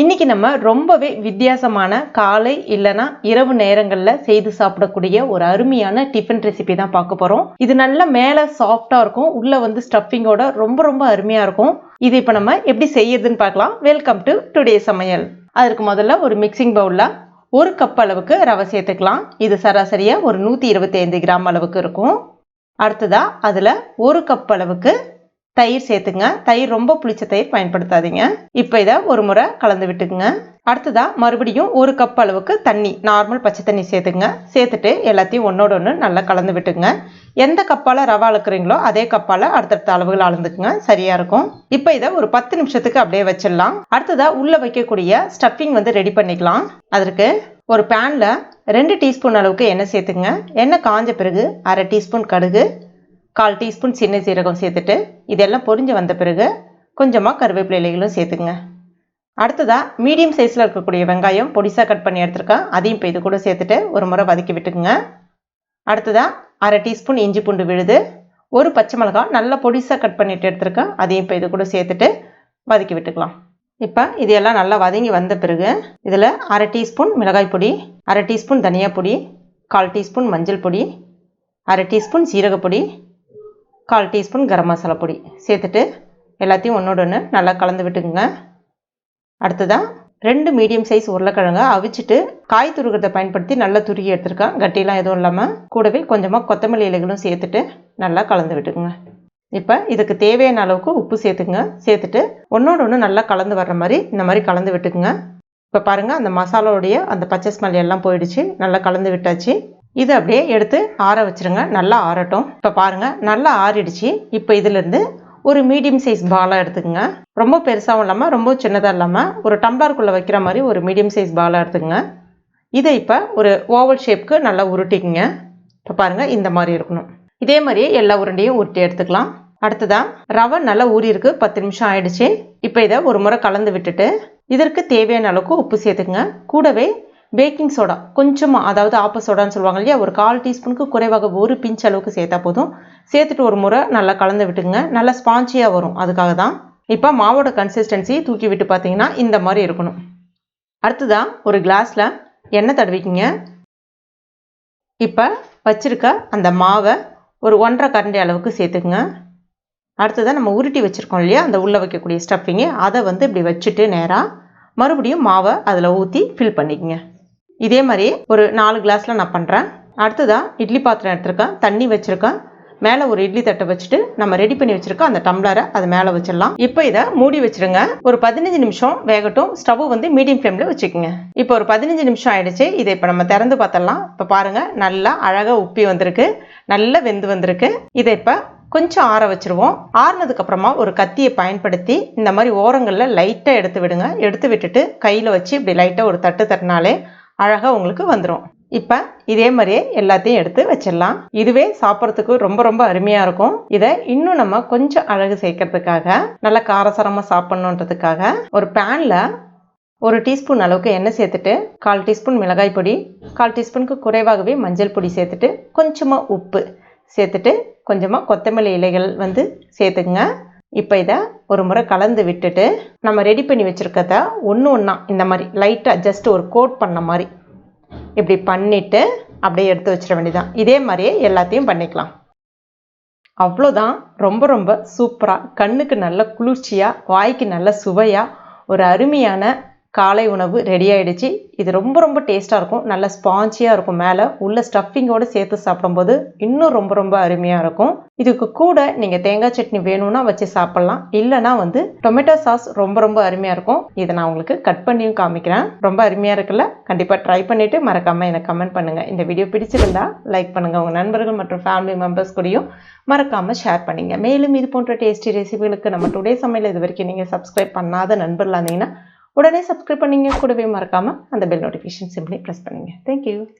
இன்னைக்கு நம்ம ரொம்பவே வித்தியாசமான காலை இல்லனா இரவு நேரங்கள்ல செய்து சாப்பிடக்கூடிய ஒரு அருமையான டிஃபன் ரெசிபி தான் பார்க்க போறோம். இது நல்ல மேல சாஃப்டா இருக்கும், உள்ள வந்து ஸ்டஃபிங்கோட ரொம்ப அருமையா இருக்கும். இது இப்ப நம்ம எப்படி செய்யறதுன்னு பார்க்கலாம். வெல்கம் டு டுடே சமையல். அதற்கு முதல்ல ஒரு மிக்சிங் பவுல்ல 1 கப் அளவுக்கு ரவை சேர்த்துக்கலாம். இது சராசரியா ஒரு 125 கிராம் அளவுக்கு இருக்கும். அடுத்ததா அதுல 1 கப் அளவுக்கு தயிர் சேர்த்துங்க. தயிர் ரொம்ப புளிச்ச தயிர் பயன்படுத்தாதீங்க. இப்போ இதை ஒரு முறை கலந்து விட்டுக்குங்க. அடுத்ததா மறுபடியும் 1 கப் அளவுக்கு தண்ணி, நார்மல் பச்சை தண்ணி சேர்த்துங்க. சேர்த்துட்டு எல்லாத்தையும் ஒன்னோட ஒன்று நல்லா கலந்து விட்டுங்க. எந்த கப்பால ரவை அளக்குறீங்களோ அதே கப்பால அடுத்தடுத்த அளவுகள் அளந்துக்குங்க, சரியா இருக்கும். இப்போ இதை ஒரு 10 நிமிஷத்துக்கு அப்படியே வச்சிடலாம். அடுத்ததா உள்ள வைக்கக்கூடிய ஸ்டஃபிங் வந்து ரெடி பண்ணிக்கலாம். அதற்கு ஒரு பேன்ல 2 டீஸ்பூன் அளவுக்கு எண்ணெய் சேர்த்துங்க. எண்ணெய் காஞ்ச பிறகு 1/2 டீஸ்பூன் கடுகு, 1/4 டீஸ்பூன் சின்ன சீரகம் சேர்த்துட்டு இதெல்லாம் பொரிஞ்சு வந்த பிறகு கொஞ்சமாக கருவேப்பிலை இலைகளும் சேர்த்துங்க. அடுத்ததா மீடியம் சைஸில் இருக்கக்கூடிய வெங்காயம் பொடிசாக கட் பண்ணி எடுத்துருக்கேன், அதையும் இப்போ இது கூட சேர்த்துட்டு ஒரு முறை வதக்கி விட்டுக்குங்க. அடுத்ததா 1/2 டீஸ்பூன் இஞ்சி பூண்டு விழுது, 1 பச்சை மிளகாய் நல்லா பொடிசாக கட் பண்ணிட்டு எடுத்துருக்கேன், அதையும் இப்போ இது கூட சேர்த்துட்டு வதக்கி விட்டுக்கலாம். இப்போ இதெல்லாம் நல்லா வதங்கி வந்த பிறகு இதில் 1/2 டீஸ்பூன் மிளகாய் பொடி, 1/2 டீஸ்பூன் தனியா பொடி, 1/4 டீஸ்பூன் மஞ்சள் பொடி, 1/2 டீஸ்பூன் சீரகப்பொடி, 1/4 டீஸ்பூன் கரம் மசாலா பொடி சேர்த்துட்டு எல்லாத்தையும் ஒன்றோட ஒன்று நல்லா கலந்து விட்டுக்குங்க. அடுத்ததான் 2 மீடியம் சைஸ் உருளைக்கிழங்க அவிச்சிட்டு காய் துருகிறத பயன்படுத்தி நல்லா துருகி எடுத்துருக்கேன், கட்டிலாம் எதுவும் இல்லாமல். கூடவே கொஞ்சமாக கொத்தமல்லி இலைகளும் சேர்த்துட்டு நல்லா கலந்து விட்டுக்குங்க. இப்போ இதுக்கு தேவையான அளவுக்கு உப்பு சேர்த்துங்க. சேர்த்துட்டு ஒன்றோட ஒன்று நல்லா கலந்து வர்ற மாதிரி இந்த மாதிரி கலந்து விட்டுக்குங்க. இப்போ பாருங்கள், அந்த மசாலாவுடைய அந்த பச்சை ஸ்மெல் எல்லாம் போயிடுச்சு, நல்லா கலந்து விட்டாச்சு. இது அப்படியே எடுத்து ஆற வச்சுருங்க, நல்லா ஆறட்டும். இப்போ பாருங்கள், நல்லா ஆறிடுச்சு. இப்போ இதிலேருந்து ஒரு மீடியம் சைஸ் பாலாக எடுத்துக்கங்க. ரொம்ப பெருசாகவும் இல்லாமல் ரொம்ப சின்னதாக இல்லாமல் ஒரு டம்ளருக்குள்ளே வைக்கிற மாதிரி ஒரு மீடியம் சைஸ் பாலாக எடுத்துக்கங்க. இதை இப்போ ஒரு ஓவல் ஷேப்க்கு நல்லா உருட்டிக்குங்க. இப்போ பாருங்கள், இந்த மாதிரி இருக்கணும். இதே மாதிரியே எல்லா உருண்டையும் உருட்டி எடுத்துக்கலாம். அடுத்ததான் ரவை நல்லா ஊறி இருக்கு, 10 நிமிஷம் ஆயிடுச்சு. இப்போ இதை ஒரு முறை கலந்து விட்டுட்டு இதற்கு தேவையான அளவுக்கு உப்பு சேர்த்துக்குங்க. கூடவே பேக்கிங் சோடா கொஞ்சமாக, அதாவது ஆப்ப சோடான்னு சொல்லுவாங்க இல்லையா, ஒரு 1/4 டீஸ்பூனுக்கு குறைவாக ஒரு பிஞ்ச் அளவுக்கு சேர்த்தா போதும். சேர்த்துட்டு ஒரு முறை நல்லா கலந்து விட்டுங்க. நல்லா ஸ்பாஞ்சியாக வரும், அதுக்காக தான். இப்போ மாவோட கன்சிஸ்டன்சி தூக்கி விட்டு பார்த்தீங்கன்னா இந்த மாதிரி இருக்கணும். அடுத்ததான் ஒரு கிளாஸில் எண்ணெய் தடவிக்கிங்க. இப்போ வச்சிருக்க அந்த மாவை ஒரு 1/2 கரண்டி அளவுக்கு சேர்த்துக்குங்க. அடுத்ததான் நம்ம உருட்டி வச்சுருக்கோம் இல்லையா, அந்த உள்ளே வைக்கக்கூடிய ஸ்டஃபிங்கு, அதை வந்து இப்படி வச்சுட்டு நேராக மறுபடியும் மாவை அதில் ஊற்றி ஃபில் பண்ணிக்கங்க. இதே மாதிரி ஒரு 4 கிளாஸில் நான் பண்ணுறேன். அடுத்ததான் இட்லி பாத்திரம் எடுத்துருக்கேன், தண்ணி வச்சுருக்கேன். மேலே ஒரு இட்லி தட்டை வச்சுட்டு நம்ம ரெடி பண்ணி வச்சுருக்க அந்த டம்ளரை அது மேலே வச்சிடலாம். இப்போ இதை மூடி வச்சுருங்க. ஒரு 15 நிமிஷம் வேகட்டும். ஸ்டவ் வந்து மீடியம் ஃப்ளேமில் வச்சுக்கோங்க. இப்போ ஒரு 15 நிமிஷம் ஆயிடுச்சு. இதை இப்போ நம்ம திறந்து பார்த்தலாம். இப்போ பாருங்கள், நல்லா அழகாக உப்பி வந்திருக்கு, நல்லா வெந்து வந்திருக்கு. இதை இப்போ கொஞ்சம் ஆற வச்சுருவோம். ஆறுனதுக்கு அப்புறமா ஒரு கத்தியை பயன்படுத்தி இந்த மாதிரி ஓரங்களில் லைட்டாக எடுத்து விடுங்க. எடுத்து விட்டுட்டு கையில் வச்சு இப்படி லைட்டாக ஒரு தட்டு தட்டினாலே அழகாக உங்களுக்கு வந்துடும். இப்போ இதே மாதிரியே எல்லாத்தையும் எடுத்து வச்சிடலாம். இதுவே சாப்பிட்றதுக்கு ரொம்ப அருமையாக இருக்கும். இதை இன்னும் நம்ம கொஞ்சம் அழகு சேர்க்கறதுக்காக, நல்லா காரசாரமாக சாப்பிட்ணுன்றதுக்காக ஒரு பேனில் 1 டீஸ்பூன் அளவுக்கு எண்ணெய் சேர்த்துட்டு 1/4 டீஸ்பூன் மிளகாய் பொடி, 1/4 டீஸ்பூனுக்கு குறைவாகவே மஞ்சள் பொடி சேர்த்துட்டு கொஞ்சமாக உப்பு சேர்த்துட்டு கொஞ்சமாக கொத்தமல்லி இலைகள் வந்து சேர்த்துக்குங்க. இப்போ இதை ஒரு முறை கலந்து விட்டுட்டு நம்ம ரெடி பண்ணி வச்சுருக்கத ஒன்று ஒன்றா இந்த மாதிரி லைட்டாக ஜஸ்ட் ஒரு கோட் பண்ண மாதிரி இப்படி பண்ணிவிட்டு அப்படியே எடுத்து வச்சிட வேண்டியதான். இதே மாதிரியே எல்லாத்தையும் பண்ணிக்கலாம். அவ்வளோதான். ரொம்ப சூப்பராக, கண்ணுக்கு நல்ல குளிர்ச்சியாக, வாய்க்கு நல்ல சுவையாக ஒரு அருமையான காலை உணவு ரெடி ஆகிடுச்சு. இது ரொம்ப டேஸ்ட்டாக இருக்கும், நல்ல ஸ்பாஞ்சியாக இருக்கும். மேலே உள்ள ஸ்டஃபிங்கோடு சேர்த்து சாப்பிடும்போது இன்னும் ரொம்ப அருமையாக இருக்கும். இதுக்கு கூட நீங்கள் தேங்காய் சட்னி வேணும்னா வச்சு சாப்பிட்லாம், இல்லைனா வந்து டொமேட்டோ சாஸ் ரொம்ப அருமையாக இருக்கும். இதை நான் உங்களுக்கு கட் பண்ணியும் காமிக்கிறேன். ரொம்ப அருமையாக இருக்குல்ல? கண்டிப்பாக ட்ரை பண்ணிவிட்டு மறக்காமல் எனக்கு கமெண்ட் பண்ணுங்கள். இந்த வீடியோ பிடிச்சிருந்தா லைக் பண்ணுங்கள். உங்கள் நண்பர்கள் மற்றும் ஃபேமிலி மெம்பர்ஸ் கூடயும் மறக்காமல் ஷேர் பண்ணுங்கள். மேலும் இது போன்ற டேஸ்டி ரெசிபிகளுக்கு நம்ம டுடே சமையல் இது வரைக்கும் நீங்கள் சப்ஸ்கிரைப் பண்ணாத நண்பர்களாக இருந்தீங்கன்னா உடனே சப்ஸ்கிரைப் பண்ணிங்க. கூடவே மறக்காமல் அந்த பெல் நோட்டிஃபிகேஷன் சிம்பிளி ப்ரெஸ் பண்ணுங்கள். தேங்க்யூ.